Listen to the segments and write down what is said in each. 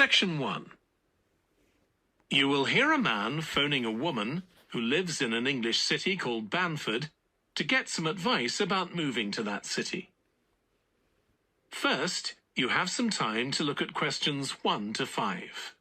Section 1. You will hear a man phoning a woman who lives in an English city called Banford to get some advice about moving to that city. First, you have some time to look at questions 1 to 5.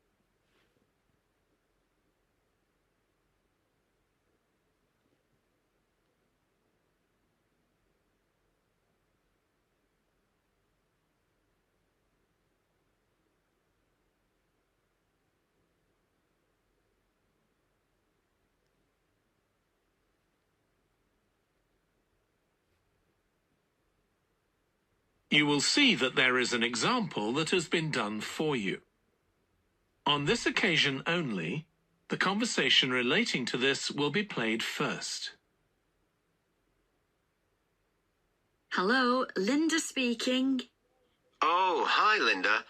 You will see that there is an example that has been done for you. On this occasion only, the conversation relating to this will be played first. Hello, Linda speaking. Oh, hi, Linda.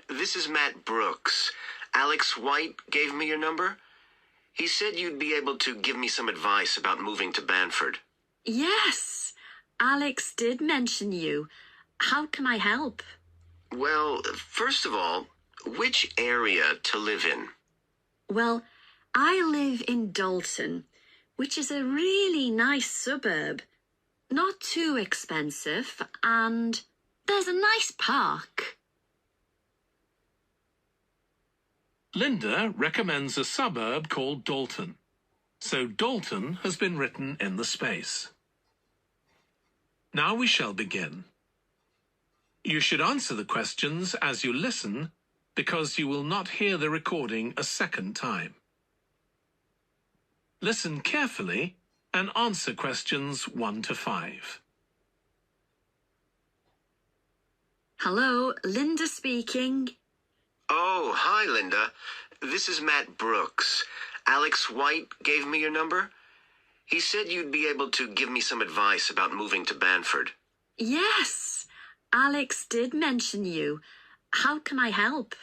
This is Matt Brooks. Alex White gave me your number. He said you'd be able to give me some advice about moving to Banford. Yes, Alex did mention you. How can I help? Well, first of all, which area to live in? Well, I live in Dalton, which is a really nice suburb. Not too expensive, and there's a nice park. Linda recommends a suburb called Dalton, so Dalton has been written in the space. Now we shall begin. You should answer the questions as you listen, because you will not hear the recording a second time. Listen carefully and answer questions 1 to 5. Hello, Linda speaking. Oh, hi, Linda. This is Matt Brooks. Alex White gave me your number. He said you'd be able to give me some advice about moving to Banford. Yes, Alex did mention you. How can I help?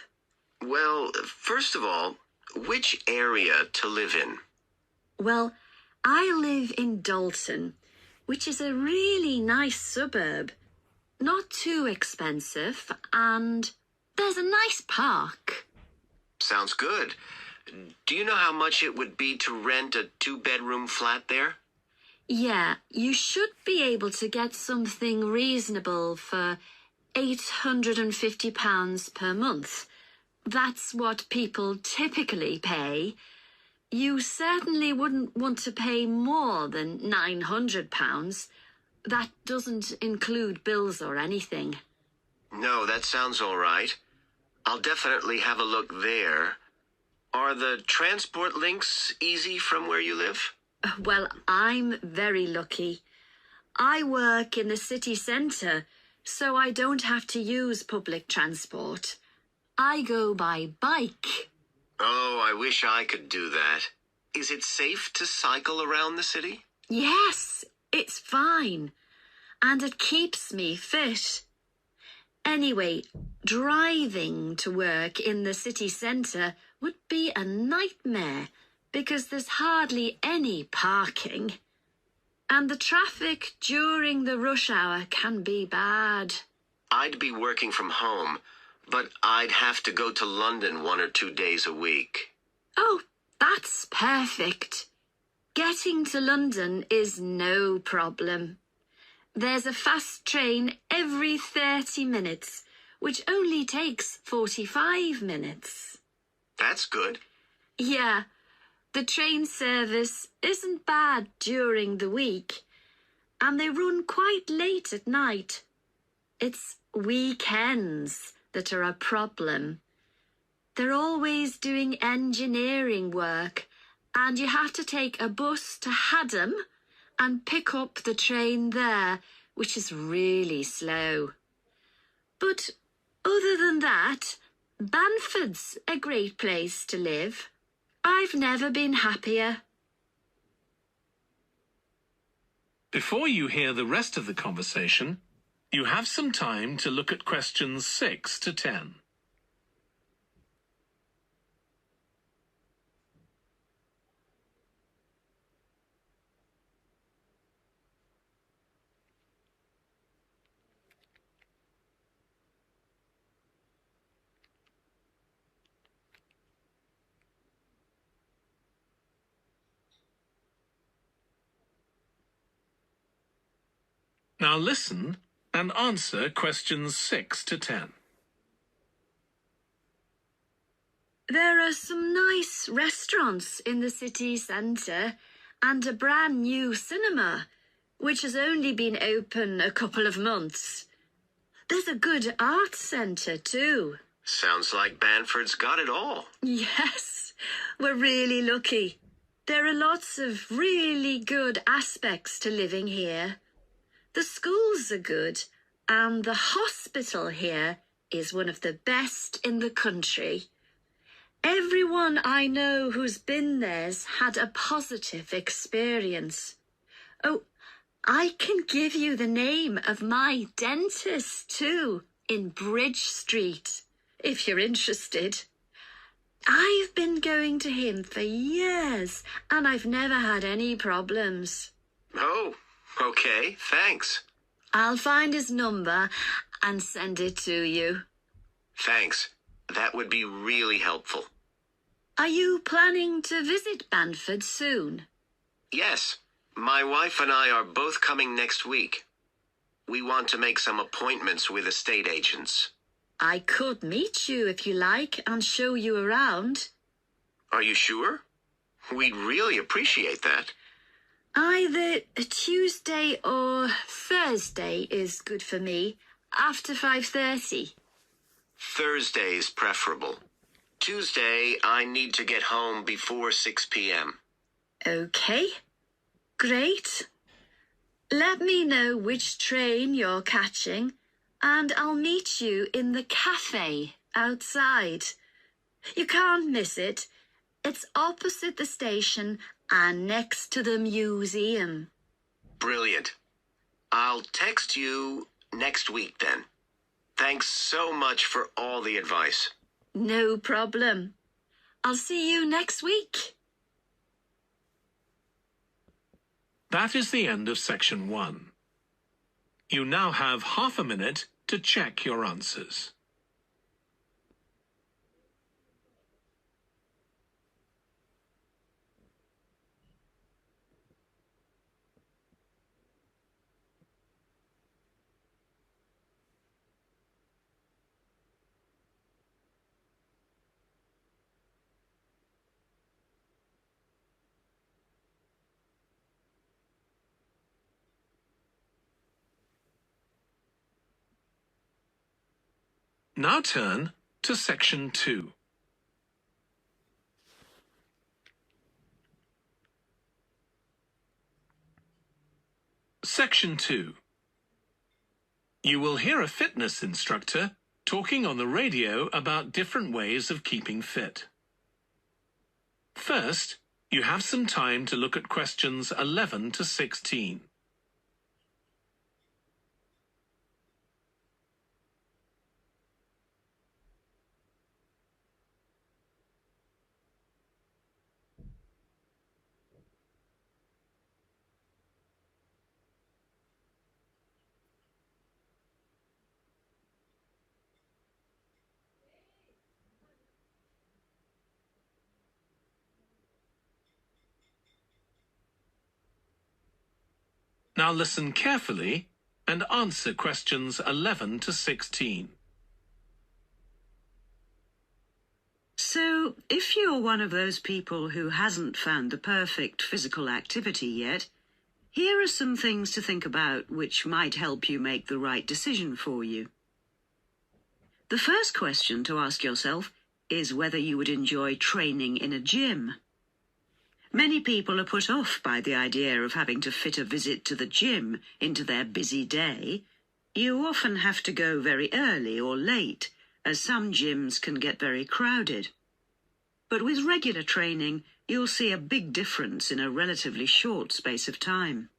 Well, first of all, which area to live in? Well, I live in Dalton, which is a really nice suburb. Not too expensive, and there's a nice park. Sounds good. Do you know how much it would be to rent a 2-bedroom flat there? Yeah, you should be able to get something reasonable for £850 per month. That's what people typically pay. You certainly wouldn't want to pay more than £900. That doesn't include bills or anything. No, that sounds all right. I'll definitely have a look there. Are the transport links easy from where you live? Well, I'm very lucky. I work in the city centre, so I don't have to use public transport. I go by bike. Oh, I wish I could do that. Is it safe to cycle around the city? Yes, it's fine. And it keeps me fit. Anyway, driving to work in the city centre would be a nightmare because there's hardly any parking. And the traffic during the rush hour can be bad. I'd be working from home, but I'd have to go to London 1 or 2 days a week. Oh, that's perfect. Getting to London is no problem. There's a fast train every 30 minutes, which only takes 45 minutes. That's good. Yeah, the train service isn't bad during the week, and they run quite late at night. It's weekends that are a problem. They're always doing engineering work, and you have to take a bus to Haddam and pick up the train there, which is really slow. But other than that, Banford's a great place to live. I've never been happier. Before you hear the rest of the conversation, you have some time to look at questions 6 to 10. Now listen and answer questions 6 to 10. There are some nice restaurants in the city centre and a brand new cinema, which has only been open a couple of months. There's a good arts centre too. Sounds like Banford's got it all. Yes, we're really lucky. There are lots of really good aspects to living here. The schools are good, and the hospital here is one of the best in the country. Everyone I know who's been there's had a positive experience. Oh, I can give you the name of my dentist too, in Bridge Street, if you're interested. I've been going to him for years, and I've never had any problems. Oh, okay, thanks. I'll find his number and send it to you. Thanks. That would be really helpful. Are you planning to visit Banford soon? Yes, my wife and I are both coming next week. We want to make some appointments with estate agents. I could meet you if you like and show you around. Are you sure? We'd really appreciate that. Either Tuesday or Thursday is good for me, after 5:30. Thursday is preferable. Tuesday, I need to get home before 6 p.m. Okay, great. Let me know which train you're catching, and I'll meet you in the cafe outside. You can't miss it. It's opposite the station and next to the museum. Brilliant. I'll text you next week then. Thanks so much for all the advice. No problem. I'll see you next week. That is the end of section 1. You now have half a minute to check your answers. Now turn to section 2. Section 2. You will hear a fitness instructor talking on the radio about different ways of keeping fit. First, you have some time to look at questions 11 to 16. Now listen carefully and answer questions 11 to 16. So, if you're one of those people who hasn't found the perfect physical activity yet, here are some things to think about which might help you make the right decision for you. The first question to ask yourself is whether you would enjoy training in a gym. Many people are put off by the idea of having to fit a visit to the gym into their busy day. You often have to go very early or late, as some gyms can get very crowded. But with regular training, you'll see a big difference in a relatively short space of time.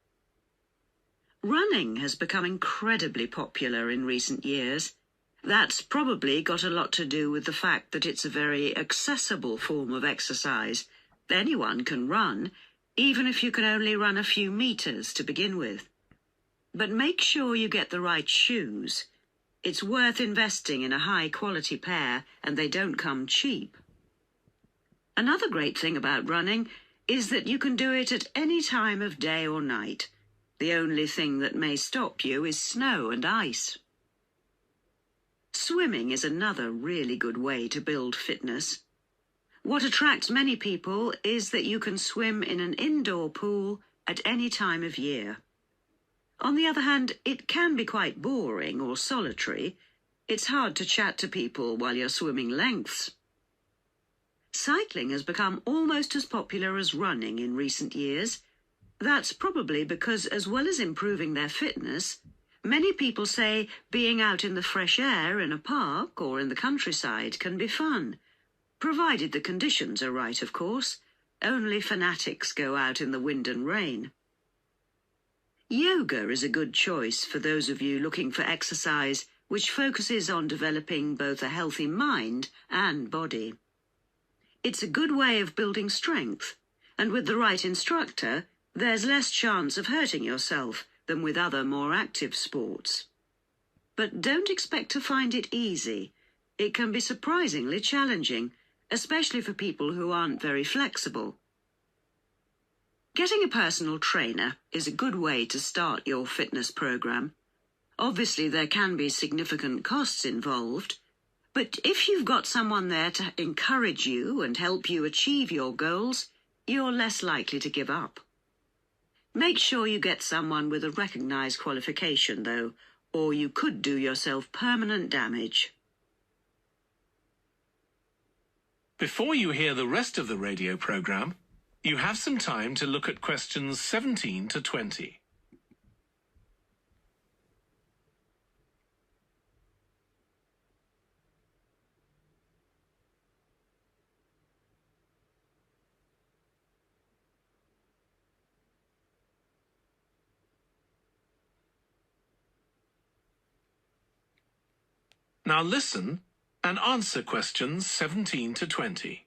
Running has become incredibly popular in recent years. That's probably got a lot to do with the fact that it's a very accessible form of exercise. Anyone can run, even if you can only run a few meters to begin with. But make sure you get the right shoes. It's worth investing in a high-quality pair, and they don't come cheap. Another great thing about running is that you can do it at any time of day or night. The only thing that may stop you is snow and ice. Swimming is another really good way to build fitness. What attracts many people is that you can swim in an indoor pool at any time of year. On the other hand, it can be quite boring or solitary. It's hard to chat to people while you're swimming lengths. Cycling has become almost as popular as running in recent years. That's probably because, as well as improving their fitness, many people say being out in the fresh air in a park or in the countryside can be fun, provided the conditions are right, of course. Only fanatics go out in the wind and rain. Yoga is a good choice for those of you looking for exercise which focuses on developing both a healthy mind and body. It's a good way of building strength, and with the right instructor, there's less chance of hurting yourself than with other more active sports. But don't expect to find it easy. It can be surprisingly challenging, especially for people who aren't very flexible. Getting a personal trainer is a good way to start your fitness program. Obviously, there can be significant costs involved, but if you've got someone there to encourage you and help you achieve your goals, you're less likely to give up. Make sure you get someone with a recognized qualification, though, or you could do yourself permanent damage. Before you hear the rest of the radio program, you have some time to look at questions 17 to 20. Now listen and answer questions 17 to 20.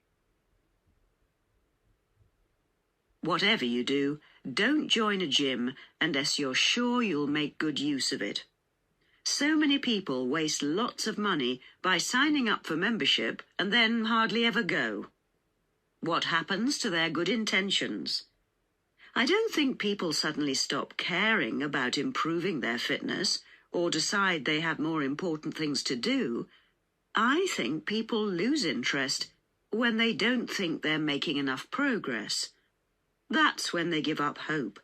Whatever you do, don't join a gym unless you're sure you'll make good use of it. So many people waste lots of money by signing up for membership and then hardly ever go. What happens to their good intentions? I don't think people suddenly stop caring about improving their fitness or decide they have more important things to do. I think people lose interest when they don't think they're making enough progress. That's when they give up hope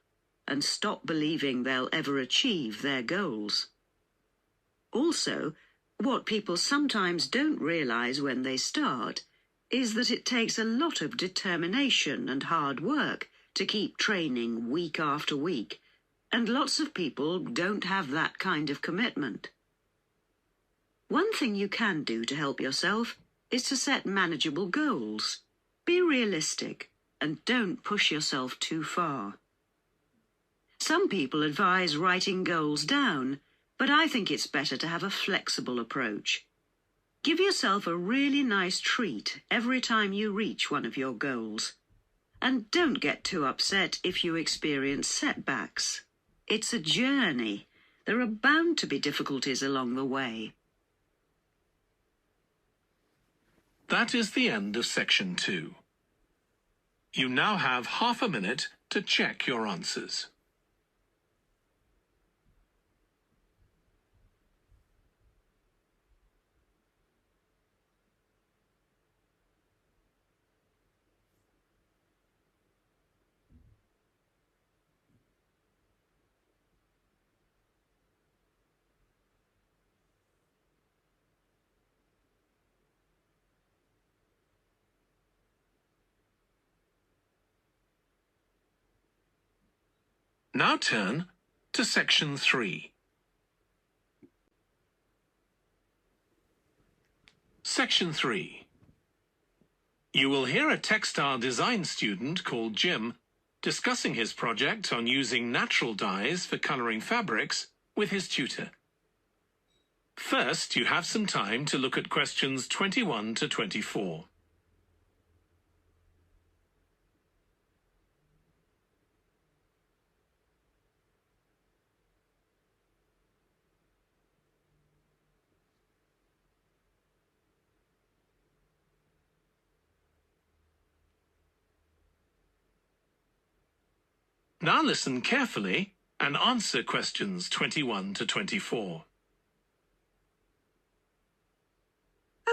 and stop believing they'll ever achieve their goals. Also, what people sometimes don't realize when they start is that it takes a lot of determination and hard work to keep training week after week, and lots of people don't have that kind of commitment. One thing you can do to help yourself is to set manageable goals. Be realistic and don't push yourself too far. Some people advise writing goals down, but I think it's better to have a flexible approach. Give yourself a really nice treat every time you reach one of your goals. And don't get too upset if you experience setbacks. It's a journey. There are bound to be difficulties along the way. That is the end of section 2. You now have half a minute to check your answers. Now turn to section 3. Section 3. You will hear a textile design student called Jim discussing his project on using natural dyes for colouring fabrics with his tutor. First, you have some time to look at questions 21 to 24. Now listen carefully and answer questions 21 to 24.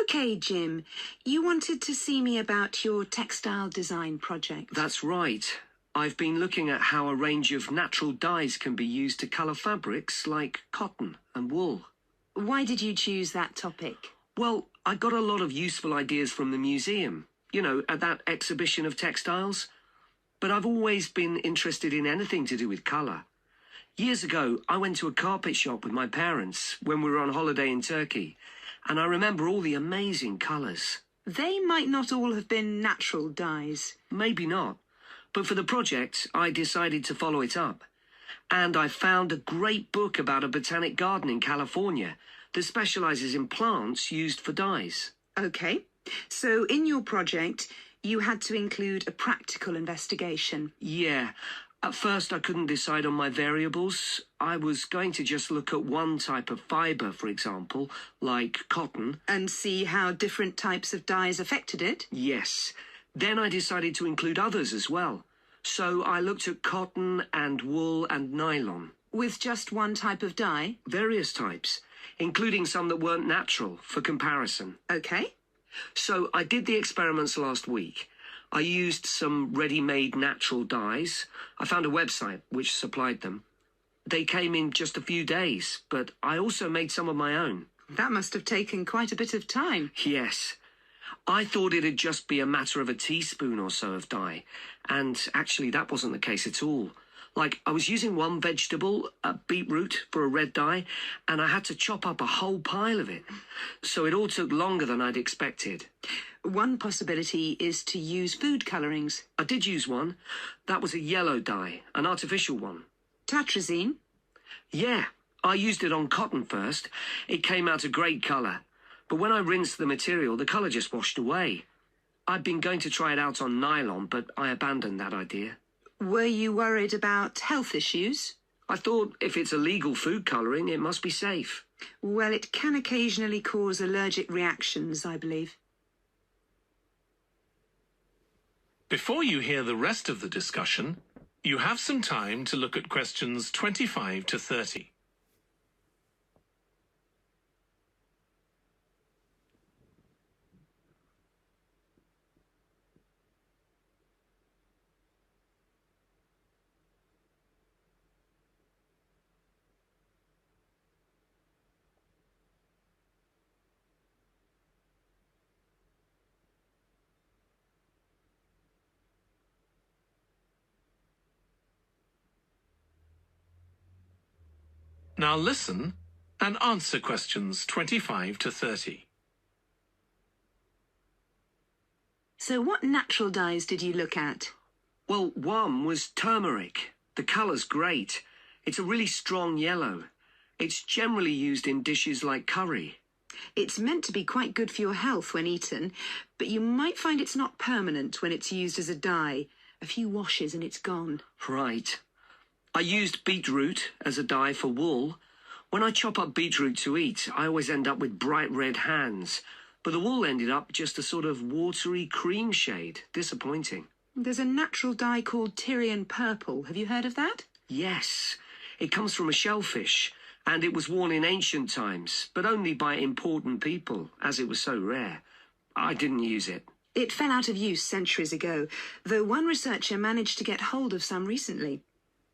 OK, Jim, you wanted to see me about your textile design project. That's right. I've been looking at how a range of natural dyes can be used to colour fabrics like cotton and wool. Why did you choose that topic? Well, I got a lot of useful ideas from the museum, you know, at that exhibition of textiles. But I've always been interested in anything to do with colour. Years ago, I went to a carpet shop with my parents when we were on holiday in Turkey, and I remember all the amazing colours. They might not all have been natural dyes. Maybe not, but for the project, I decided to follow it up. And I found a great book about a botanic garden in California that specialises in plants used for dyes. OK, so in your project, you had to include a practical investigation. Yeah. At first, I couldn't decide on my variables. I was going to just look at one type of fibre, for example, like cotton. And see how different types of dyes affected it? Yes. Then I decided to include others as well. So I looked at cotton and wool and nylon. With just one type of dye? Various types, including some that weren't natural, for comparison. OK. So I did the experiments last week. I used some ready-made natural dyes. I found a website which supplied them. They came in just a few days, but I also made some of my own. That must have taken quite a bit of time. Yes. I thought it'd just be a matter of a teaspoon or so of dye, and actually that wasn't the case at all. Like, I was using one vegetable, a beetroot, for a red dye, and I had to chop up a whole pile of it. So it all took longer than I'd expected. One possibility is to use food colourings. I did use one. That was a yellow dye, an artificial one. Tartrazine? Yeah, I used it on cotton first. It came out a great colour. But when I rinsed the material, the colour just washed away. I'd been going to try it out on nylon, but I abandoned that idea. Were you worried about health issues? I thought if it's a legal food colouring, it must be safe. Well, it can occasionally cause allergic reactions, I believe. Before you hear the rest of the discussion, you have some time to look at questions 25 to 30. Now listen and answer questions 25 to 30. So what natural dyes did you look at? Well, one was turmeric. The colour's great. It's a really strong yellow. It's generally used in dishes like curry. It's meant to be quite good for your health when eaten, but you might find it's not permanent when it's used as a dye. A few washes and it's gone. Right. I used beetroot as a dye for wool. When I chop up beetroot to eat, I always end up with bright red hands. But the wool ended up just a sort of watery cream shade. Disappointing. There's a natural dye called Tyrian purple. Have you heard of that? Yes. It comes from a shellfish, and it was worn in ancient times, but only by important people, as it was so rare. I didn't use it. It fell out of use centuries ago, though one researcher managed to get hold of some recently.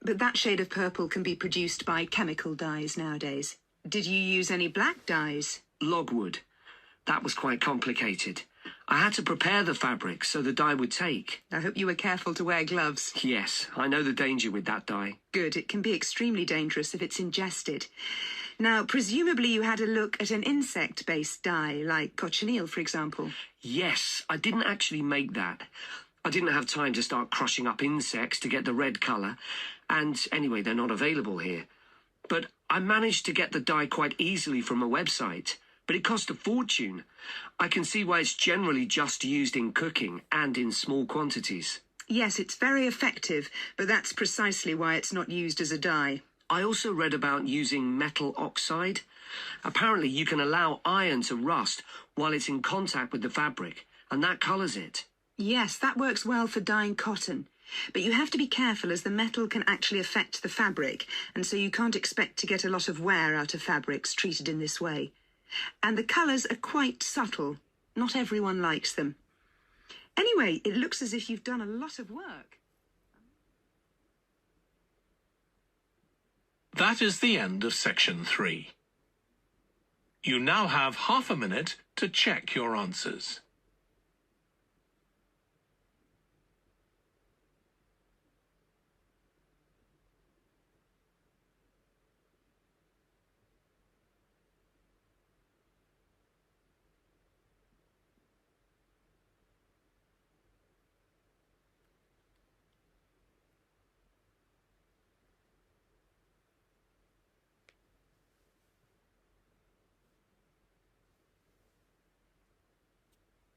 But that shade of purple can be produced by chemical dyes nowadays. Did you use any black dyes? Logwood. That was quite complicated. I had to prepare the fabric so the dye would take. I hope you were careful to wear gloves. Yes, I know the danger with that dye. Good, it can be extremely dangerous if it's ingested. Now, presumably you had a look at an insect-based dye, like cochineal, for example. Yes, I didn't actually make that. I didn't have time to start crushing up insects to get the red colour, and anyway, they're not available here. But I managed to get the dye quite easily from a website, but it cost a fortune. I can see why it's generally just used in cooking and in small quantities. Yes, it's very effective, but that's precisely why it's not used as a dye. I also read about using metal oxide. Apparently you can allow iron to rust while it's in contact with the fabric, and that colours it. Yes, that works well for dyeing cotton. But you have to be careful as the metal can actually affect the fabric, and so you can't expect to get a lot of wear out of fabrics treated in this way. And the colours are quite subtle. Not everyone likes them. Anyway, it looks as if you've done a lot of work. That is the end of section 3. You now have half a minute to check your answers.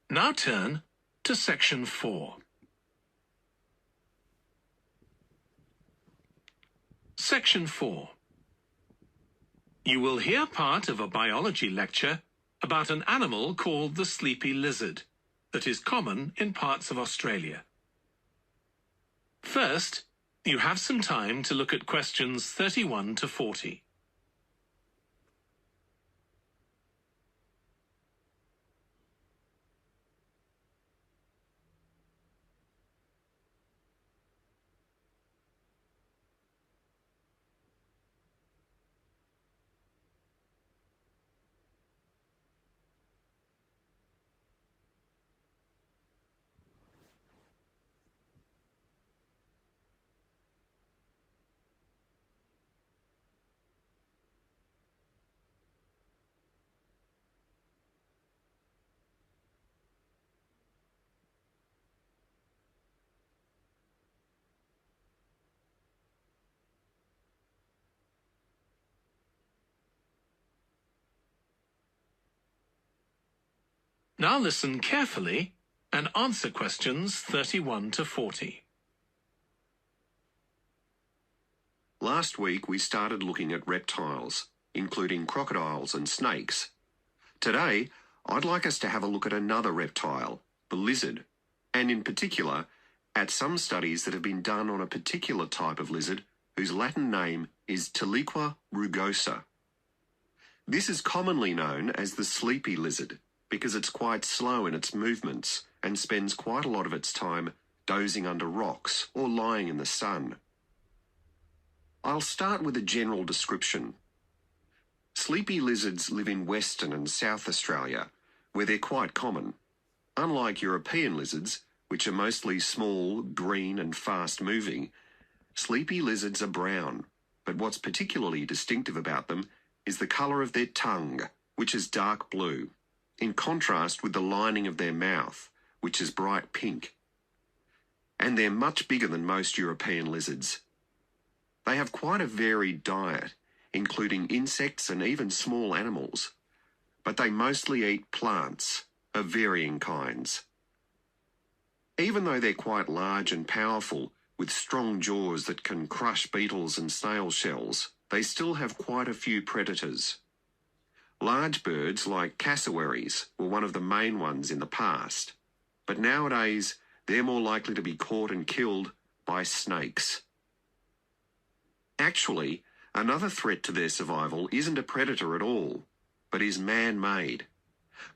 Now turn to section 4. Section 4. You will hear part of a biology lecture about an animal called the sleepy lizard that is common in parts of Australia. First, you have some time to look at questions 31 to 40. Now listen carefully and answer questions 31 to 40. Last week we started looking at reptiles, including crocodiles and snakes. Today, I'd like us to have a look at another reptile, the lizard, and in particular, at some studies that have been done on a particular type of lizard whose Latin name is Tiliqua rugosa. This is commonly known as the sleepy lizard, because it's quite slow in its movements and spends quite a lot of its time dozing under rocks or lying in the sun. I'll start with a general description. Sleepy lizards live in Western and South Australia, where they're quite common. Unlike European lizards, which are mostly small, green and fast-moving, sleepy lizards are brown, but what's particularly distinctive about them is the colour of their tongue, which is dark blue, in contrast with the lining of their mouth, which is bright pink. And they're much bigger than most European lizards. They have quite a varied diet, including insects and even small animals, but they mostly eat plants of varying kinds. Even though they're quite large and powerful, with strong jaws that can crush beetles and snail shells, they still have quite a few predators. Large birds like cassowaries were one of the main ones in the past, but nowadays they're more likely to be caught and killed by snakes. Actually, another threat to their survival isn't a predator at all, but is man-made.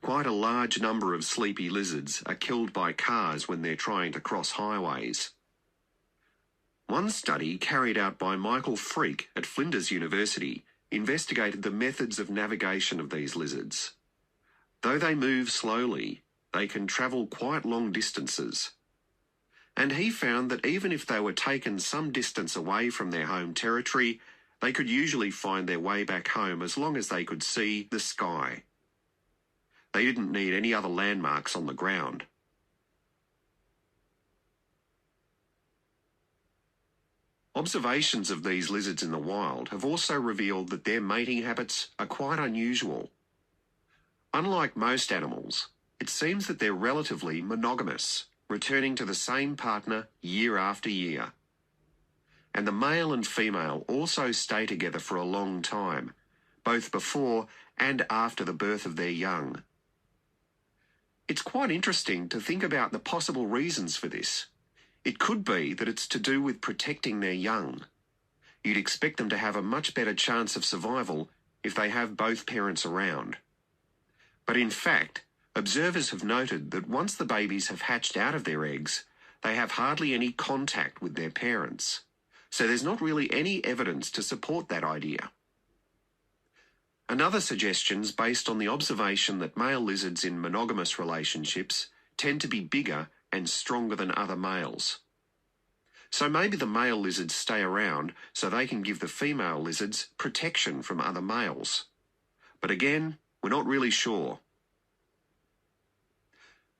Quite a large number of sleepy lizards are killed by cars when they're trying to cross highways. One study carried out by Michael Freak at Flinders University investigated the methods of navigation of these lizards. Though they move slowly, they can travel quite long distances. And he found that even if they were taken some distance away from their home territory, they could usually find their way back home as long as they could see the sky. They didn't need any other landmarks on the ground. Observations of these lizards in the wild have also revealed that their mating habits are quite unusual. Unlike most animals, it seems that they're relatively monogamous, returning to the same partner year after year. And the male and female also stay together for a long time, both before and after the birth of their young. It's quite interesting to think about the possible reasons for this. It could be that it's to do with protecting their young. You'd expect them to have a much better chance of survival if they have both parents around. But in fact, observers have noted that once the babies have hatched out of their eggs, they have hardly any contact with their parents. So there's not really any evidence to support that idea. Another suggestion's based on the observation that male lizards in monogamous relationships tend to be bigger and stronger than other males. So maybe the male lizards stay around so they can give the female lizards protection from other males. But again, we're not really sure.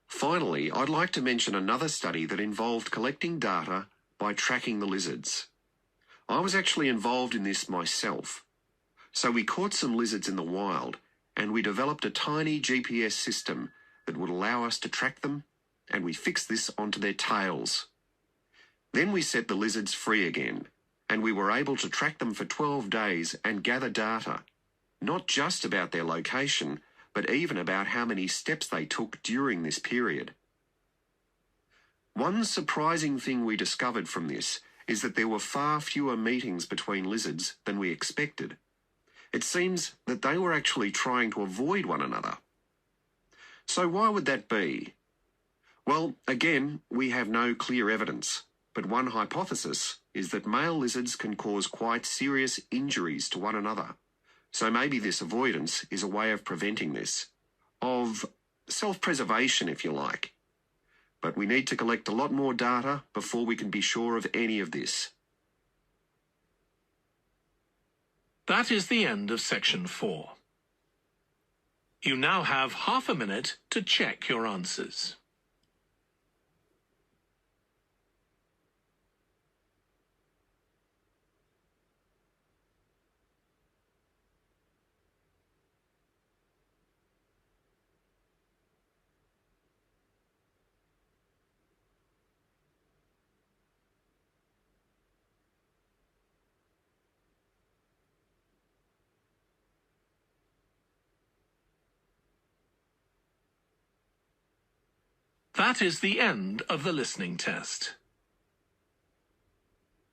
Finally, I'd like to mention another study that involved collecting data by tracking the lizards. I was actually involved in this myself. So we caught some lizards in the wild and we developed a tiny GPS system that would allow us to track them, and we fixed this onto their tails. Then we set the lizards free again, and we were able to track them for 12 days and gather data, not just about their location, but even about how many steps they took during this period. One surprising thing we discovered from this is that there were far fewer meetings between lizards than we expected. It seems that they were actually trying to avoid one another. So why would that be? Well, again, we have no clear evidence, but one hypothesis is that male lizards can cause quite serious injuries to one another. So maybe this avoidance is a way of preventing this, of self-preservation, if you like. But we need to collect a lot more data before we can be sure of any of this. That is the end of section 4. You now have half a minute to check your answers. That is the end of the listening test.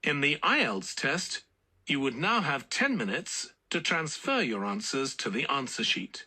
In the IELTS test, you would now have 10 minutes to transfer your answers to the answer sheet.